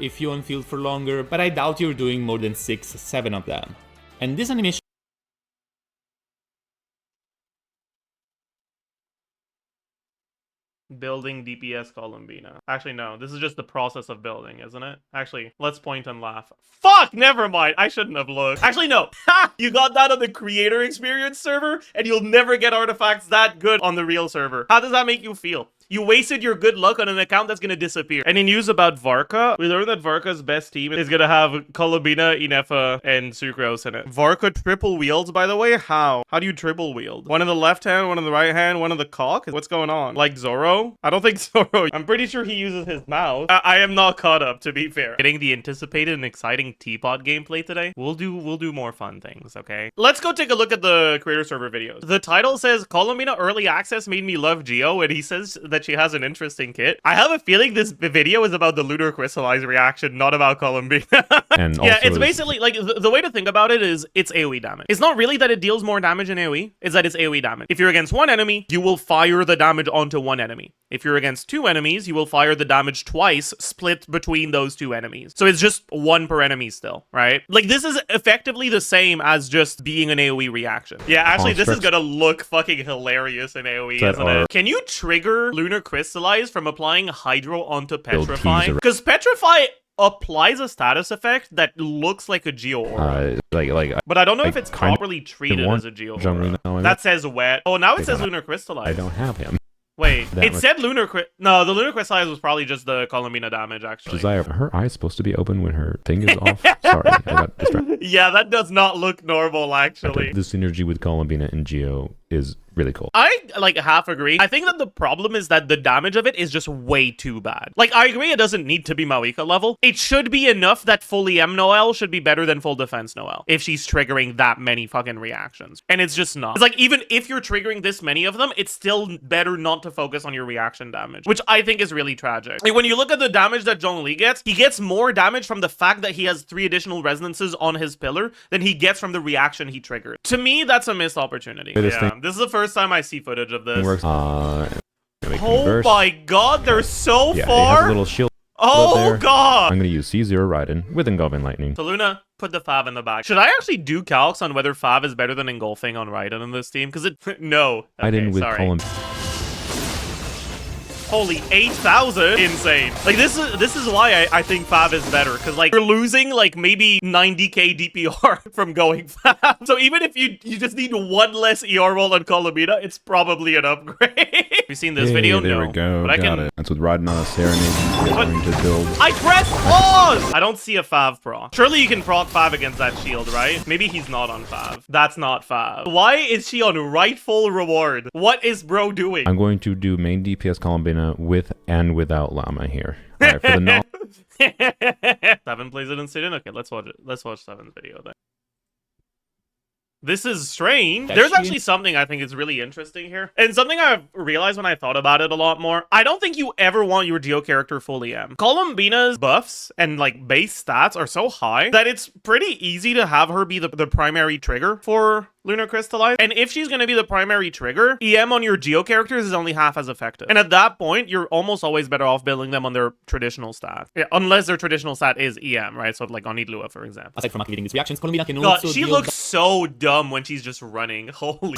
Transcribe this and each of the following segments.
if you unfield for longer, but I doubt you're doing more than 6-7 of them. And this animation Building DPS Columbina. Actually, no. This is just the process of building, isn't it? Actually, let's point and laugh. Fuck! Never mind. I shouldn't have looked. Actually, no. Ha! You got that on the creator experience server, and you'll never get artifacts that good on the real server. How does that make you feel? You wasted your good luck on an account that's gonna disappear. Any news about Varka? We learned that Varka's best team is gonna have Columbina, Inefa, and Sucrose in it. Varka triple wields, by the way? How? How do you triple wield? One in the left hand, one in the right hand, one in the cock? What's going on? Like Zoro? I don't think Zoro. I'm pretty sure he uses his mouse. I am not caught up, to be fair. Getting the anticipated and exciting teapot gameplay today. We'll do more fun things, okay? Let's go take a look at the creator server videos. The title says, Columbina Early Access made me love Geo, and he says that she has an interesting kit. I have a feeling this video is about the lunar crystallize reaction, not about Columbina. And yeah, it's basically like the way to think about it is it's AoE damage. It's not really that it deals more damage in AoE, it's that it's AoE damage. If you're against one enemy, you will fire the damage onto one enemy. If you're against two enemies, you will fire the damage twice, split between those two enemies. So it's just one per enemy still, right? Like, this is effectively the same as just being an AoE reaction. Yeah, actually, this is gonna look fucking hilarious in AoE, isn't it? Can you trigger Lunar Crystallize from applying Hydro onto Petrify? Because Petrify applies a status effect that looks like a Geo Aura. But I don't know if it's properly treated as a Geo Aura. That says wet. Oh, now it says Lunar Crystallize. I don't have him. Wait, it said Lunar No, the Lunar Crystallize was probably just the Columbina damage, actually. Zajef, her eye's supposed to be open when her thing is off. Sorry, I got distracted. Yeah, that does not look normal, actually. The synergy with Columbina and Geo is really cool. I, like, half agree. I think that the problem is that the damage of it is just way too bad. Like, I agree it doesn't need to be Mawika level. It should be enough that full EM Noelle should be better than full defense Noelle if she's triggering that many fucking reactions. And it's just not. It's like, even if you're triggering this many of them, it's still better not to focus on your reaction damage, which I think is really tragic. Like, when you look at the damage that Zhongli gets, he gets more damage from the fact that he has 3 additional resonances on his pillar than he gets from the reaction he triggered. To me, that's a missed opportunity. Yeah, this is the first time I see footage of this. Oh my god, they're so far! He has a little shield. Oh god! I'm gonna use C0 Raiden with Engulfing Lightning. So Luna, put the Fav in the back. Should I actually do calcs on whether Fav is better than Engulfing on Raiden in this team? Because it... no. Okay, Raiden with Column. Holy 8,000! Insane. Like, this is why I think Fav is better, because, like, you're losing, like, maybe 90k DPR from going Fav. So even if you just need one less ER roll on Columbina, it's probably an upgrade. Have you seen this video? There no. we go. But Got it. That's with Riding on a Serenade. He's going to build. I pressed pause! I don't see a Fav proc. Surely you can proc Fav against that shield, right? Maybe he's not on Fav. That's not Fav. Why is she on rightful reward? What is bro doing? I'm going to do main DPS Columbina with and without Llama here. All right, for the Seven plays it in Sidon? Okay, let's watch it. Let's watch Seven's video then. This is strange. There's actually something I think is really interesting here. And something I've realized when I thought about it a lot more. I don't think you ever want your Geo character full EM. Columbina's buffs and like base stats are so high that it's pretty easy to have her be the primary trigger for Lunar Crystallize. And if she's going to be the primary trigger, EM on your Geo characters is only half as effective. And at that point, you're almost always better off building them on their traditional stat. Yeah, unless their traditional stat is EM, right? So like on Idlua, for example. Aside from activating these reactions, Columbina can God, also she looks so dumb when she's just running. Holy...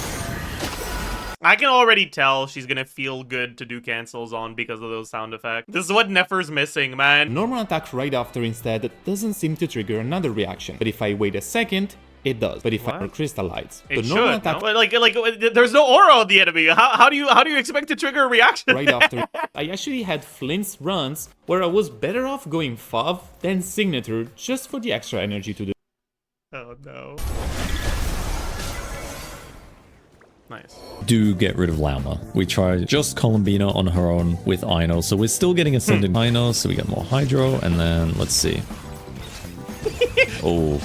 I can already tell she's gonna feel good to do cancels on because of those sound effects. This is what Nefer's missing, man. Normal attack right after instead doesn't seem to trigger another reaction. But if I wait a second, it does. But if I crystallize, it should. Attack... No? Like, there's no aura on the enemy. How do you expect to trigger a reaction? Right after, I actually had Flint's runs where I was better off going Fav than Signature just for the extra energy to do. Oh no. Nice. Do get rid of Llama. We try just Columbina on her own with Ino, so we're still getting Ascendant Ino, so we get more Hydro, and then let's see. Oh.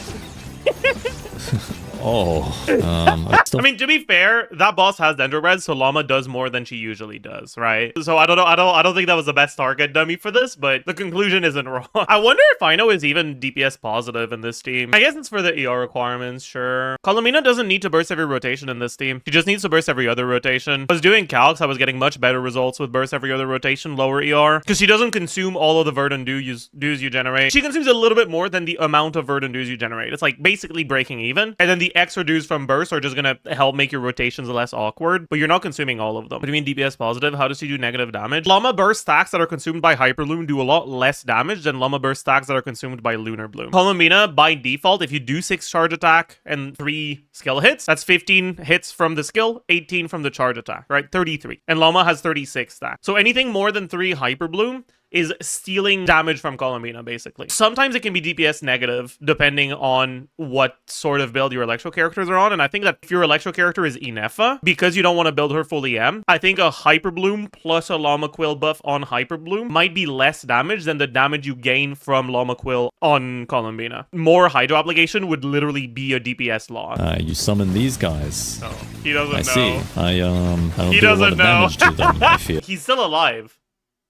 I mean, to be fair, that boss has Dendrobreds, so Llama does more than she usually does, right? So I don't know. I don't think that was the best target dummy for this, but the conclusion isn't wrong. I wonder if Ino is even DPS positive in this team. I guess it's for the ER requirements, sure. Columbina doesn't need to burst every rotation in this team. She just needs to burst every other rotation. I was doing calcs, I was getting much better results with burst every other rotation, lower ER, because she doesn't consume all of the Verdant dues you generate. She consumes a little bit more than the amount of Verdant dues you generate. It's like basically breaking even, and then the extra dues from burst are just gonna help make your rotations less awkward, but you're not consuming all of them. What do you mean DPS positive? How does she do negative damage? Llama burst stacks that are consumed by Hyperloom do a lot less damage than Llama burst stacks that are consumed by Lunar Bloom. Columbina, by default, if you do 6 charge attack and 3 skill hits, that's 15 hits from the skill, 18 from the charge attack, right? 33. And Llama has 36 stacks. So anything more than 3 Hyperbloom is stealing damage from Columbina, basically. Sometimes it can be DPS negative, depending on what sort of build your Electro characters are on, and I think that if your Electro character is Inefa, because you don't want to build her full EM, I think a Hyperbloom plus a Llama Quill buff on Hyperbloom might be less damage than the damage you gain from Llama Quill on Columbina. More Hydro Obligation would literally be a DPS loss. You summon these guys. Oh, he doesn't know. I see. I don't he do a lot doesn't of know. damage to them, I feel. He's still alive.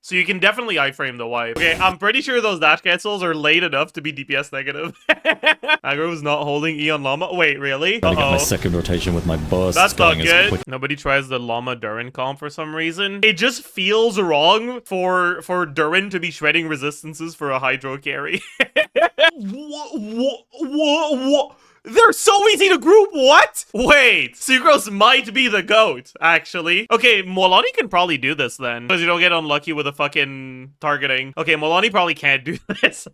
So you can definitely iframe the wipe. Okay, I'm pretty sure those dash cancels are late enough to be DPS negative. Aggro's not holding E on Llama. Wait, really? Trying to get my second rotation with my burst. That's not going good. Nobody tries the Llama Durin comp for some reason. It just feels wrong for Durin to be shredding resistances for a Hydro carry. What? They're so easy to group, what? Wait, Sucrose might be the GOAT, actually. Okay, Molani can probably do this then, because you don't get unlucky with the fucking targeting. Okay, Molani probably can't do this.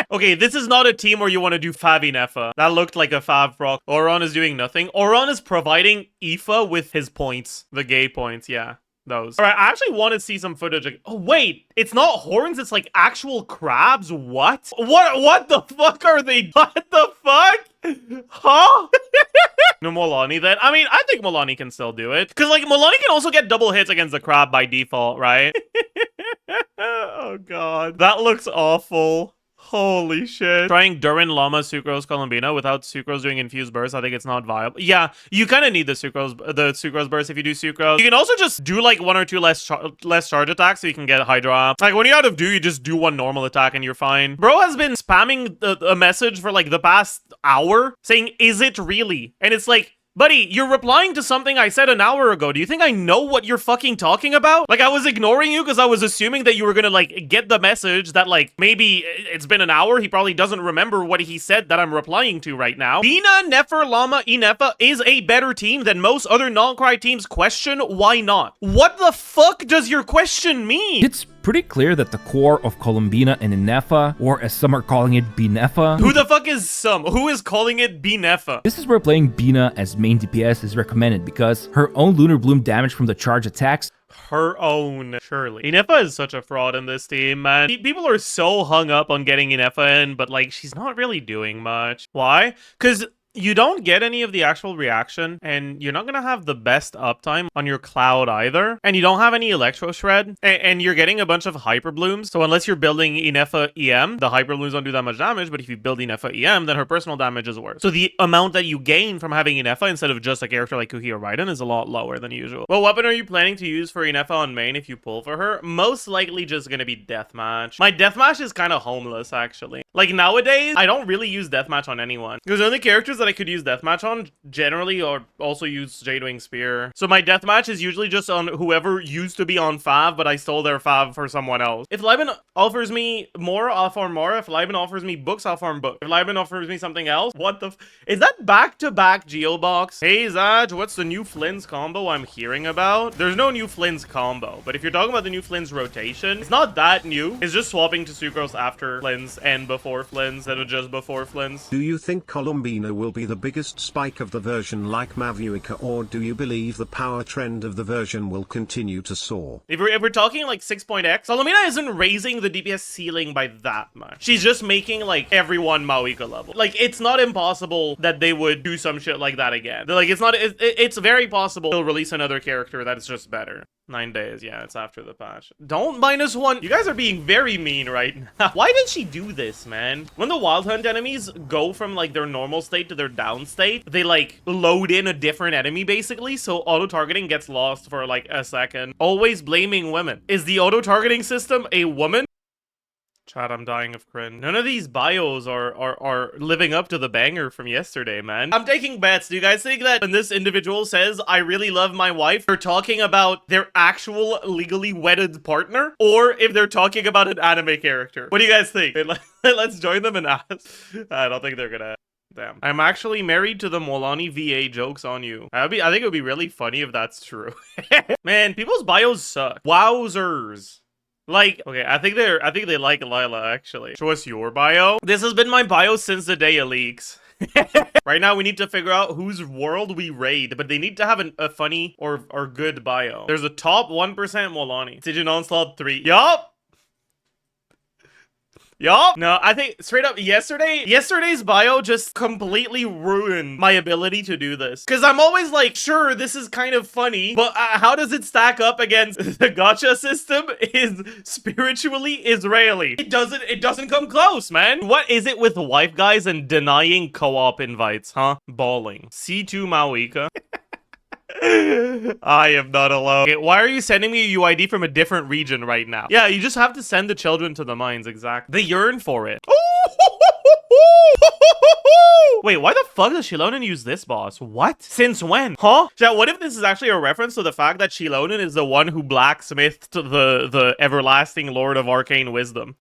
Okay, this is not a team where you want to do Fav Inefa. That looked like a Fav proc. Oron is doing nothing. Oron is providing Aoife with his points, the gay points, yeah. Those. All right, I actually want to see some footage. Oh, wait, it's not horns, it's like actual crabs. What the fuck are they? What the fuck? Huh? No Molani then? I mean, I think Molani can still do it. Because, like, Molani can also get double hits against the crab by default, right? Oh, God. That looks awful. Holy shit. Trying Durin, Llama, Sucrose, Columbina without Sucrose doing Infused Burst, I think it's not viable. Yeah, you kind of need the Sucrose Burst if you do Sucrose. You can also just do like 1 or 2 less charge attacks so you can get Hydra. Like when you're out of do, you just do 1 normal attack and you're fine. Bro has been spamming a message for like the past hour saying, is it really? And it's like, buddy, you're replying to something I said an hour ago. Do you think I know what you're fucking talking about? Like, I was ignoring you because I was assuming that you were gonna, like, get the message that, like, maybe it's been an hour. He probably doesn't remember what he said that I'm replying to right now. Bina, Nefer, Llama, Inefa is a better team than most other non-cry teams. Question, why not? What the fuck does your question mean? It's pretty clear that the core of Columbina and Inefa, or as some are calling it, Binefa. Who the fuck is some? Who is calling it Binefa? This is where playing Bina as main DPS is recommended because her own Lunar Bloom damage from the charge attacks. Her own, surely. Inefa is such a fraud in this team, man. People are so hung up on getting Inefa in, but like, she's not really doing much. Why? Because you don't get any of the actual reaction, and you're not gonna have the best uptime on your Cloud either, and you don't have any Electro Shred, and you're getting a bunch of Hyper Blooms, so unless you're building Inefa EM, the Hyper Blooms don't do that much damage, but if you build Inefa EM, then her personal damage is worse. So the amount that you gain from having Inefa instead of just a character like Kuhi or Raiden is a lot lower than usual. What weapon are you planning to use for Inefa on main if you pull for her? Most likely just gonna be Deathmatch. My Deathmatch is kind of homeless, actually. Like, nowadays, I don't really use Deathmatch on anyone, because the only characters that I could use Deathmatch on generally or also use Jadewing Spear. So my Deathmatch is usually just on whoever used to be on Fav, but I stole their Fav for someone else. If Liben offers me more, I'll farm more. If Liben offers me books, I'll farm books. If Liben offers me something else, what the is that back-to-back Geobox? Hey Zaj, what's the new Flynn's combo I'm hearing about? There's no new Flynn's combo, but if you're talking about the new Flynn's rotation, it's not that new. It's just swapping to Sucrose after Flynn's and before Flynn's instead of just before Flynn's. Do you think Columbina will be the biggest spike of the version like Mavuika, or do you believe the power trend of the version will continue to soar? If we're talking like 6.x, Columbina isn't raising the DPS ceiling by that much. She's just making like everyone Mavuika level. Like, it's not impossible that they would do some shit like that again. Like, it's very possible they'll release another character that is just better. 9 days, yeah, it's after the patch. Don't -1. You guys are being very mean right now. Why did she do this, man? When the Wild Hunt enemies go from, like, their normal state to their down state, they, like, load in a different enemy, basically, so auto-targeting gets lost for, like, a second. Always blaming women. Is the auto-targeting system a woman? Chat, I'm dying of cringe. None of these bios are living up to the banger from yesterday, man. I'm taking bets. Do you guys think that when this individual says, I really love my wife, they're talking about their actual legally wedded partner? Or if they're talking about an anime character? What do you guys think? Let's join them and ask. I don't think they're gonna. Damn. I'm actually married to the Molani VA. Jokes on you. I think it would be really funny if that's true. Man, people's bios suck. Wowzers. Like, okay, I think they like Lila, actually. Show us your bio. This has been my bio since the day it leaks. Right now, we need to figure out whose world we raid, but they need to have a funny or good bio. There's a top 1% Molani. Siege Onslaught 3. Yup! Yup. No, I think straight up yesterday's bio just completely ruined my ability to do this. Because I'm always like, sure, this is kind of funny, but how does it stack up against the gacha system is spiritually Israeli? It doesn't come close, man. What is it with wife guys and denying co-op invites, huh? Balling. C2 Mauika. I am not alone. Okay, why are you sending me a UID from a different region right now? Yeah, you just have to send the children to the mines, exactly. They yearn for it. Wait, why the fuck does Shilonen use this boss? What? Since when? Huh? Chat, what if this is actually a reference to the fact that Shilonen is the one who blacksmithed the everlasting Lord of Arcane Wisdom?